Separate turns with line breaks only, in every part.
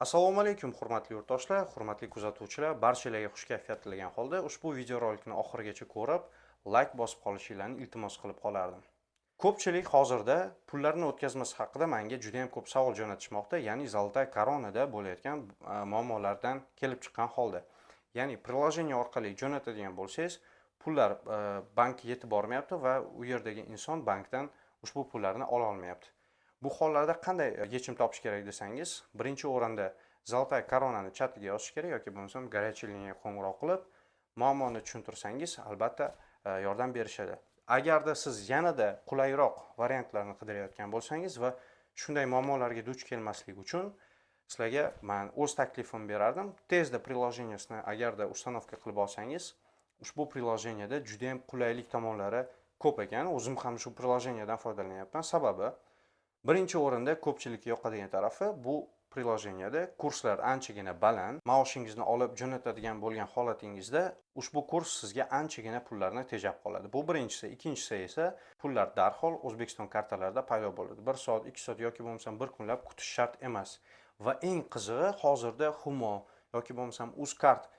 Assalomu alaykum, hurmatli yurtdoshlar, hurmatli kuzatuvchilar, barchalarga xush kayfiyat tilagan holda ushbu videorolikni oxirigacha ko'rib, like bosib qolishinglarni iltimos qilib qolardim. Ko'pchilik hozirda pullarni o'tkazmasi haqida menga juda ham ko'p savol jo'natishmoqda, ya'ni Zolotaya koronada bo'layotgan muammolardan kelib chiqqan holda. Ya'ni priложение orqali jo'natadigan bo'lsangiz, pullar bankka yetib bormayapti va u yerdagi inson bankdan ushbu pullarni ola olmayapti. Bu hollarda qanday yechim topish kerak desangiz, birinchi o'rinda Zolotaya koronani chatiga yozish kerak yoki bo'lmasam горячий liniyaga qo'ng'iroq qilib, muammoni tushuntirsangiz, albatta yordam berishadi. Agarda siz yanada qulayroq variantlarni qidirayotgan bo'lsangiz va shunday muammolarga duch kelmaslik uchun sizlarga men o'z taklifimni berardim. Tezda приложениесini agarda ustanovka qilib olsangiz, ushbu приложениеda juda ham qulaylik tomonlari ko'p ekan. O'zim ham shu приложениеdan foydalanyapman. Sababi birinchi o'rinda ko'pchilikka yoqadigan tarafi bu приложениеda kurslar anchagina baland. Maoshingizni olib jo'natadigan bo'lgan holatingizda ushbu kurs sizga anchagina pullarni tejab qoladi. Bu birinchisi. Ikkinchisi esa pullar darhol O'zbekiston kartalarida paydo bo'ladi. 1 soat, 2 soat yoki bo'lmasam bir kunlab kutish shart emas. Va eng qizig'i hozirda Humo yoki bo'lmasam Uzkart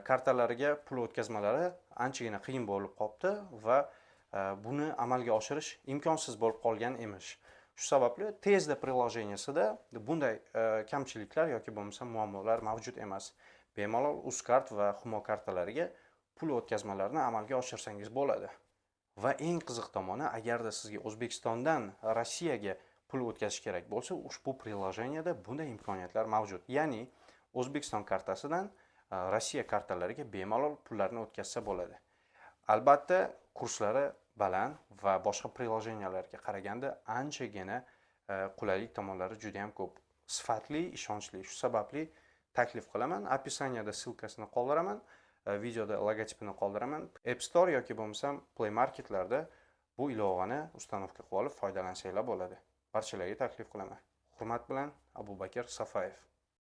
kartalariga pul o'tkazmalari anchagina qiyin bo'lib qopti va buni amalga oshirish imkonsiz bo'lib qolgan emish. Shu sababli tezda приложениесida bunday kamchiliklar yoki bo'lmasa muammolar mavjud emas. Bemalol Uzkart va Humo kartalariga pul o'tkazmalarini amalga oshirsangiz bo'ladi. Va eng qiziq tomoni, agarda sizga O'zbekistondan Rossiyaga pul o'tkazish kerak bo'lsa, ushbu приложениеda bunday imkoniyatlar mavjud. Ya'ni O'zbekiston kartasidan Rossiya kartalariga bemalol pullarni o'tkazsa bo'ladi. Albatta, kurslari baland va boshqa приложениеlarga qaraganda anchagina qulaylik tomonlari juda ham ko'p. Sifatli, ishonchli. Shu sababli taklif qilaman. Описаниеda silkasini qoldiraman, videoda logotipini qoldiraman. App Store yoki bo'lmasam Play Marketlarda bu ilovani ustanovka qilib olib foydalansanglar bo'ladi. Barchalarga taklif qilaman. Hurmat bilan, Abubakir Safayev.